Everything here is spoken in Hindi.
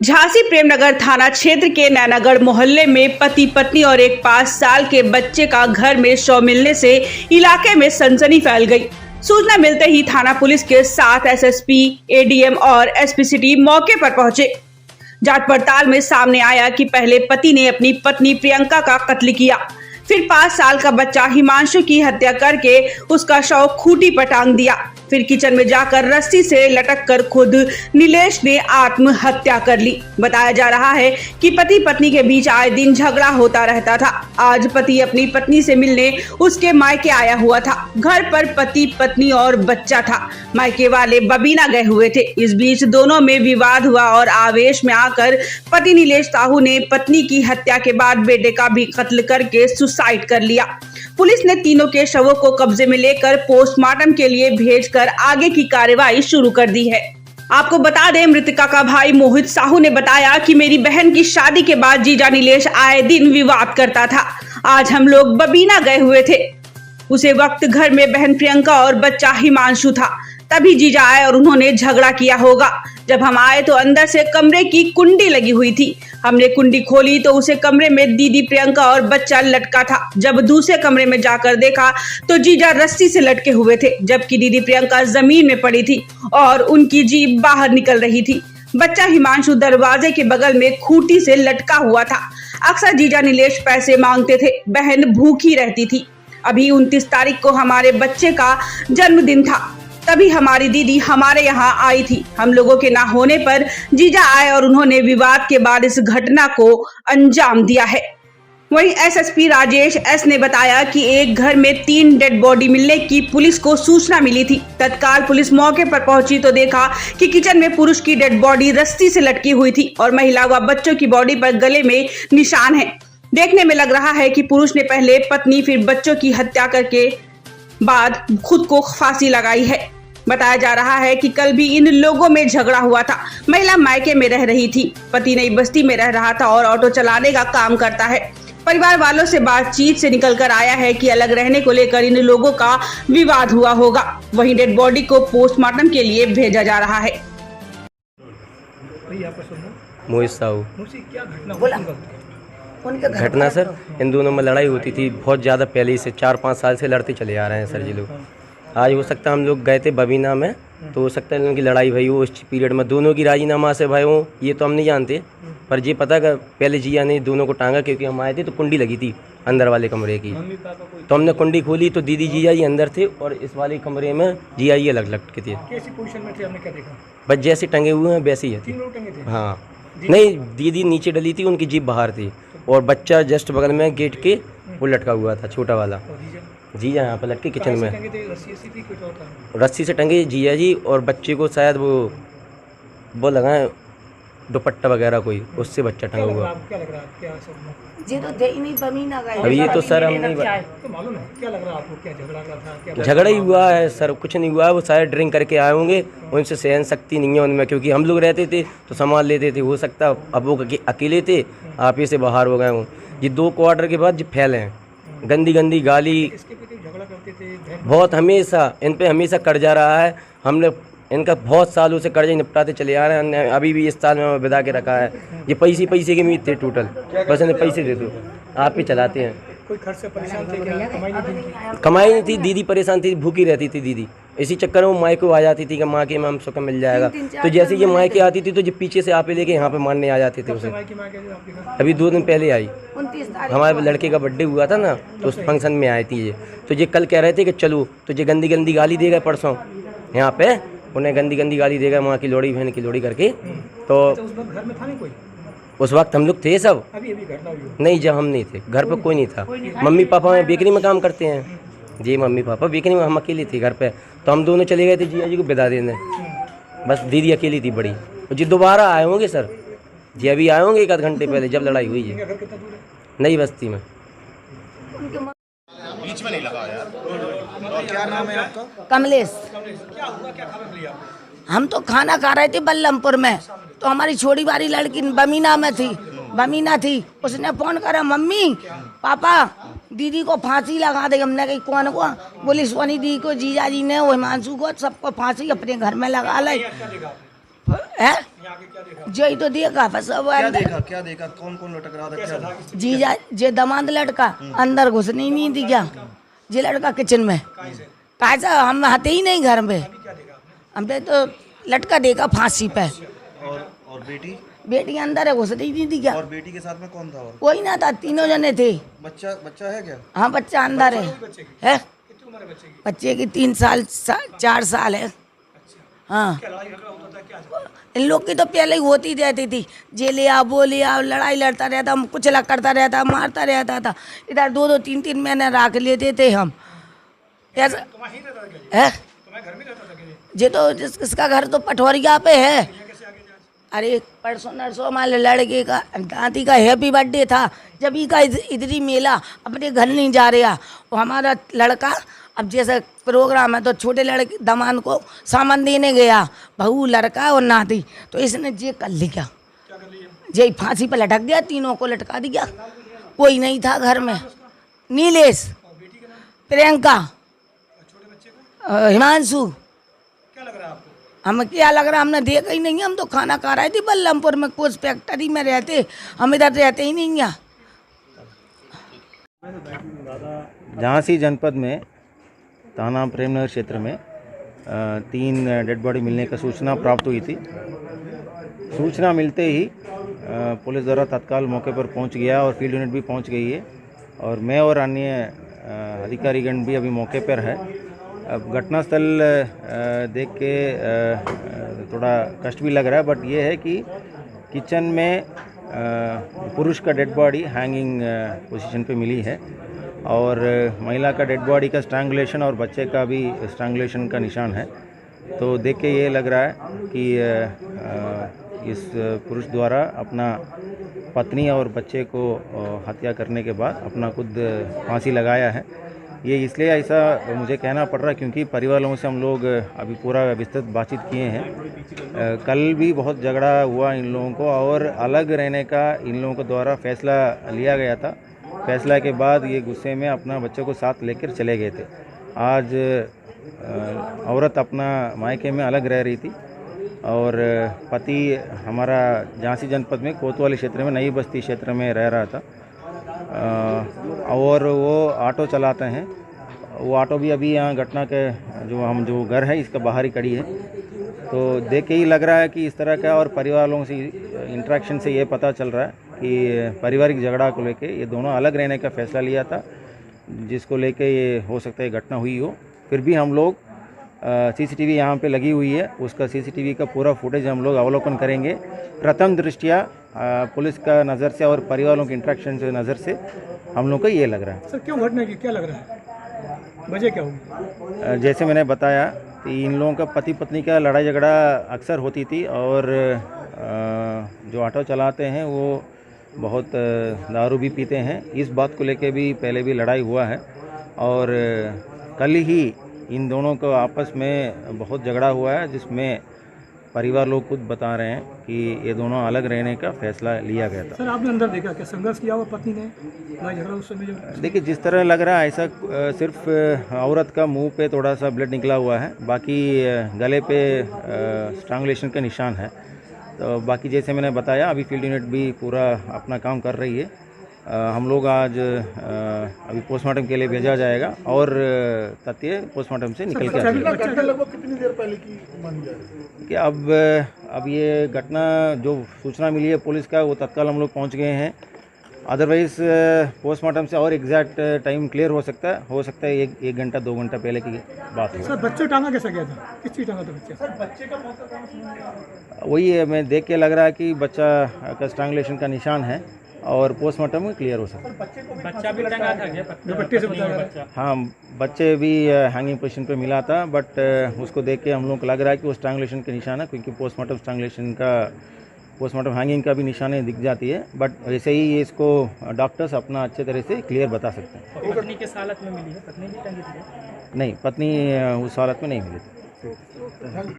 झांसी प्रेमनगर थाना क्षेत्र के नैनागढ़ मोहल्ले में पति पत्नी और एक 5 साल के बच्चे का घर में शव मिलने से इलाके में सनसनी फैल गई। सूचना मिलते ही थाना पुलिस के साथ एसएसपी, एडीएम और एसपी सिटी मौके पर पहुंचे। जांच पड़ताल में सामने आया कि पहले पति ने अपनी पत्नी प्रियंका का कत्ल किया, फिर 5 साल का बच्चा हिमांशु की हत्या करके उसका शव खूंटी पर टांग दिया, फिर किचन में जाकर रस्सी से लटक कर खुद नीलेश ने आत्महत्या कर ली। बताया जा रहा है कि पति पत्नी के बीच आए दिन झगड़ा होता रहता था। आज पति अपनी पत्नी से मिलने उसके मायके आया हुआ था। घर पर पति पत्नी और बच्चा था। मायके वाले बबीना गए हुए थे। इस बीच दोनों में विवाद हुआ और आवेश में आकर पति नीलेश साहू ने पत्नी की हत्या के बाद बेटे का भी कत्ल करके सुसाइड कर लिया। पुलिस ने तीनों के शवों को कब्जे में लेकर पोस्टमार्टम के लिए भेजकर आगे की कार्रवाई शुरू कर दी है। आपको बता दें, मृतका का भाई मोहित साहू ने बताया कि मेरी बहन की शादी के बाद जीजा नीलेश आए दिन विवाद करता था। आज हम लोग बबीना गए हुए थे। उसे वक्त घर में बहन प्रियंका और बच्चा हिमांशु था। तभी जीजा आए और उन्होंने झगड़ा किया होगा। जब हम आए तो अंदर से कमरे की कुंडी लगी हुई थी। हमने कुंडी खोली तो उसे कमरे में दीदी प्रियंका और बच्चा लटका था। जब दूसरे कमरे में जाकर देखा तो जीजा रस्सी से लटके हुए थे, जबकि दीदी प्रियंका जमीन में पड़ी थी और उनकी जीभ बाहर निकल रही थी। बच्चा हिमांशु दरवाजे के बगल में खूंटी से लटका हुआ था। अक्सर जीजा नीलेश पैसे मांगते थे। बहन भूखी रहती थी। अभी 29 तारीख को हमारे बच्चे का जन्मदिन था। तभी हमारी दीदी हमारे यहाँ आई थी। हम लोगों के ना होने पर जीजा आए और उन्होंने विवाद के बाद इस घटना को अंजाम दिया है। वहीं एसएसपी राजेश एस ने बताया कि एक घर में 3 डेड बॉडी मिलने की पुलिस को सूचना मिली थी। तत्काल पुलिस मौके पर पहुंची तो देखा कि किचन में पुरुष की डेड बॉडी रस्सी से लटकी हुई थी और महिला व बच्चों की बॉडी पर गले में निशान है। देखने में लग रहा है कि पुरुष ने पहले पत्नी फिर बच्चों की हत्या करके बाद खुद को फांसी लगाई है। बताया जा रहा है कि कल भी इन लोगों में झगड़ा हुआ था। महिला मायके में रह रही थी, पति नई बस्ती में रह रहा था और ऑटो चलाने का काम करता है। परिवार वालों से बातचीत से निकल कर आया है कि अलग रहने को लेकर इन लोगों का विवाद हुआ होगा। वहीं डेड बॉडी को पोस्टमार्टम के लिए भेजा जा रहा है। मोहित साहू। घटना सर, इन दोनों में लड़ाई होती थी बहुत ज़्यादा पहले से, 4-5 साल से लड़ते चले आ रहे हैं सर जी लोग। आज हो सकता है हम लोग गए थे बबीना में, तो हो सकता है उनकी लड़ाई भई हो उस पीरियड में, दोनों की राजीनामा से भाई हो, ये तो हम नहीं जानते। पर ये पता कि पहले जिया ने दोनों को टांगा, क्योंकि हम आए थे तो कुंडी लगी थी अंदर वाले कमरे की। तो हमने कुंडी खोली तो दीदी जिया जी अंदर थे और इस वाले कमरे में जिया ये अलग लटके थे। कैसी पोजीशन में थे, हमने क्या देखा? बस जैसे टंगे हुए हैं वैसे ही है। 3 लोग टंगे थे? हाँ, नहीं, दीदी नीचे डली थी, उनकी जीभ बाहर थी और बच्चा जस्ट बगल में गेट के वो लटका हुआ था, छोटा वाला। जीजा यहाँ पर लटके किचन में रस्सी से टंगे जीजा जी, और बच्चे को शायद वो लगाए दुपट्टा वगैरह कोई, उससे बच्चा टंगा हुआ। क्या लग रहा है, क्या सब ये तो थे ही नहीं, बबीना गए। अब ये तो सर हम नहीं तो मालूम है क्या लग रहा है आपको? क्या झगड़ा था? क्या झगड़ा ही हुआ है सर, कुछ नहीं हुआ है। वो शायद ड्रिंक करके आए होंगे, उनसे सहन शक्ति नहीं है उनमें, क्योंकि हम लोग रहते थे तो संभाल लेते थे। हो सकता अब वो अकेले थे, आप ही से बाहर हो गए हों। ये 2 क्वार्टर के बाद जो फैले हैं, गंदी गंदी गाली इसके प्रति झगड़ा करते थे बहुत, हमेशा इन पे हमेशा कर्जा रहा है। हमने इनका बहुत सालों से कर्जा निपटाते चले आ रहे हैं। अभी भी इस साल में विदा के रखा है। ये पैसे के उम्मीद थे टोटल, बस इन्हें पैसे दे दो, आप ही चलाते हैं। कोई खर्च से परेशान थे क्या? कमाई नहीं थी, दीदी परेशान थी, भूखी रहती थी दीदी। इसी चक्कर में मायके को आ जाती थी कि माँ के में हम सुख मिल जाएगा। तो जैसे ये मायके आती थी तो ये पीछे से आपे लेके यहाँ पे मारने आ जाते थे उसे। अभी 2 दिन पहले आई, हमारे लड़के का बर्थडे हुआ था ना, तो उस फंक्शन में आई थी ये। तो ये कल कह रहे थे कि चलो, तो ये गंदी गंदी गाली देगा परसों यहाँ पे, उन्हें गंदी गंदी गाली देगा, माँ की लोड़ी बहन की लोड़ी करके। तो उस वक्त घर में था नहीं कोई? उस वक्त हम लोग थे सब। अभी घटना हुई? नहीं, जब हम नहीं थे घर पे कोई नहीं था। मम्मी पापा में बेकरी में काम करते हैं जी, मम्मी पापा बेकरी में, हम अकेले थे घर पे। तो हम दोनों चले गए थे जिया जी को विदा देने, बस दीदी अकेली थी बड़ी। जी दोबारा आए होंगे सर जी, अभी आए होंगे 1 आध घंटे पहले जब लड़ाई हुई है। नई बस्ती में। बीच में नहीं लगा यार। और क्या नाम है आपका? कमलेश। क्या हुआ, क्या खबर मिली आपको? हम तो खाना खा रहे थे बल्लमपुर में, तो हमारी छोटी वाली लड़की बमीना में थी, बमीना थी। उसने फोन करा, मम्मी पापा दीदी को फांसी लगा दे। हमने कही कौन को? बोली सोनी दीदी को, जीजा जी ने, हिमांशु को, सबको फांसी अपने घर में लगा ले। है आके क्या देखा? यही तो देखा बस अब क्या अंदर देखा, क्या देखा, कौन कौन लटक रहा था, क्या था? जीजा जे दमाद लड़का अंदर घुसने ही नहीं दिया। जे लड़का किचन में कैसा हम आते ही नहीं घर में। क्या देखा आपने? हमने तो लटका देखा फांसी पे। और बेटी? बेटी अंदर है घुसने ही नहीं दिया। और बेटी के साथ में कौन था? और कोई ना था, तीनों जने थे। बच्चा बच्चा है क्या? हाँ बच्चा अंदर है। कितनी उम्र है बच्चे की? बच्चे की 3 साल 4 साल है। हाँ क्या लड़ाई झगड़ा होता था क्या? इन लोग की तो पहले ही होती रहती थी, जे ले आओ वो ले आओ, लड़ाई लड़ता रहता, कुछ अलग करता रहता, मारता रहता था। इधर 2-2 3-3 महीने रख लेते थे हम। ऐसा तुम्हारे ही रहता था क्या? है तुम्हारे घर में रहता था क्या? जे तो इसका घर तो पठौरिया पे है। कैसे आगे जाए? अरे परसों नरसों हमारे लड़के का दादी का हैप्पी बर्थडे था, जब ही का इधरी मेला अपने घर नहीं जा रहा। वो हमारा लड़का अब जैसे प्रोग्राम है तो छोटे लड़के दामाद को सामान देने गया, बहू लड़का और नाती, तो इसने ये कर लिया। क्या कर लिया? जे फांसी पर लटक गया, तीनों को लटका दिया। कोई नहीं था घर में। नीलेश, प्रियंका, छोटे बच्चे को हिमांशु। क्या लग रहा है आपको? हमें क्या लग रहा, हमने देखा ही नहीं। हम तो खाना खा रहे थे बल्लमपुर में, कुछ फैक्ट्री में रहते, हम इधर रहते ही नहीं हैं। झांसी जनपद में थाना प्रेमनगर क्षेत्र में 3 डेड बॉडी मिलने का सूचना प्राप्त हुई थी। सूचना मिलते ही पुलिस द्वारा तत्काल मौके पर पहुंच गया और फील्ड यूनिट भी पहुंच गई है और मैं और अन्य अधिकारीगण भी अभी मौके पर है। अब घटनास्थल देख के थोड़ा कष्ट भी लग रहा है, बट ये है कि किचन में पुरुष का डेड बॉडी हैंगिंग पोजीशन पे मिली है और महिला का डेड बॉडी का स्ट्रैंगुलेशन और बच्चे का भी स्ट्रैंगुलेशन का निशान है। तो देख के ये लग रहा है कि इस पुरुष द्वारा अपना पत्नी और बच्चे को हत्या करने के बाद अपना खुद फांसी लगाया है। ये इसलिए ऐसा मुझे कहना पड़ रहा है क्योंकि परिवार लोगों से हम लोग अभी पूरा विस्तृत बातचीत किए हैं। कल भी बहुत झगड़ा हुआ इन लोगों को और अलग रहने का इन लोगों को द्वारा फैसला लिया गया था। फैसला के बाद ये गुस्से में अपना बच्चे को साथ लेकर चले गए थे। आज औरत अपना मायके में अलग रह रही थी और पति हमारा झांसी जनपद में कोतवाली क्षेत्र में नई बस्ती क्षेत्र में रह रहा था और वो ऑटो चलाते हैं। वो ऑटो भी अभी यहाँ घटना के जो घर है इसका बाहर ही खड़ी है। तो देख के ही लग रहा है कि इस तरह का और परिवार लोगों से इंटरेक्शन से ये पता चल रहा है कि पारिवारिक झगड़ा को लेके ये दोनों अलग रहने का फैसला लिया था, जिसको लेके ये हो सकता है घटना हुई हो। फिर भी हम लोग सीसीटीवी यहाँ पे लगी हुई है, उसका सीसीटीवी का पूरा फुटेज हम लोग अवलोकन करेंगे। प्रथम दृष्टिया पुलिस का नज़र से और परिवारों के इंटरेक्शन से नज़र से हम लोग को ये लग रहा है। सर क्यों घटना की क्या लग रहा है, वजह क्या होगी? जैसे मैंने बताया कि इन लोगों का पति पत्नी का लड़ाई झगड़ा अक्सर होती थी और जो ऑटो चलाते हैं वो बहुत दारू भी पीते हैं। इस बात को लेके भी पहले भी लड़ाई हुआ है और कल ही इन दोनों को आपस में बहुत झगड़ा हुआ है, जिसमें परिवार लोग खुद बता रहे हैं कि ये दोनों अलग रहने का फैसला लिया गया था। सर आपने अंदर देखा क्या संघर्ष किया हुआ पत्नी ने, लड़ाई झगड़ा उस समय जो? देखिए जिस तरह लग रहा है ऐसा सिर्फ औरत का मुंह पे थोड़ा सा ब्लड निकला हुआ है, बाकी गले पे स्ट्रैंगुलेशन का निशान है। तो बाकी जैसे मैंने बताया अभी फील्ड यूनिट भी पूरा अपना काम कर रही है। हम लोग आज अभी पोस्टमार्टम के लिए भेजा जाएगा और तथ्य पोस्टमार्टम से निकल के आएगा। लगभग कितनी देर पहले की मानी जा रही है? कि अब ये घटना जो सूचना मिली है पुलिस का वो तत्काल हम लोग पहुंच गए हैं। अदरवाइज पोस्टमार्टम से और एग्जैक्ट टाइम क्लियर हो सकता है 1 घंटा 2 घंटा पहले की बात है। सर बच्चे टांगा कैसा गया था, किस चीज टांगा था बच्चे? सर बच्चे का मौत वही है, मैं देख के लग रहा है कि बच्चा का स्ट्रैंगुलेशन का निशान है और पोस्टमार्टम में क्लियर हो सकता है। बच्चा भी टंगा था क्या? दुपट्टे से बचा? हाँ बच्चे भी हैंगिंग पोजीशन पे मिला था, बट उसको देख के हम लोग को लग रहा है कि वो स्ट्रैंगुलेशन का निशान है, क्योंकि पोस्टमार्टम स्ट्रैंगुलेशन का पोस्टमार्टम हैंगिंग का भी निशानें दिख जाती है। बट वैसे ही ये इसको डॉक्टर्स अपना अच्छे तरह से क्लियर बता सकते हैं। पत्नी किस हालत में मिली है? पत्नी भी टंगी थी? नहीं, पत्नी उस हालत में नहीं मिली थी।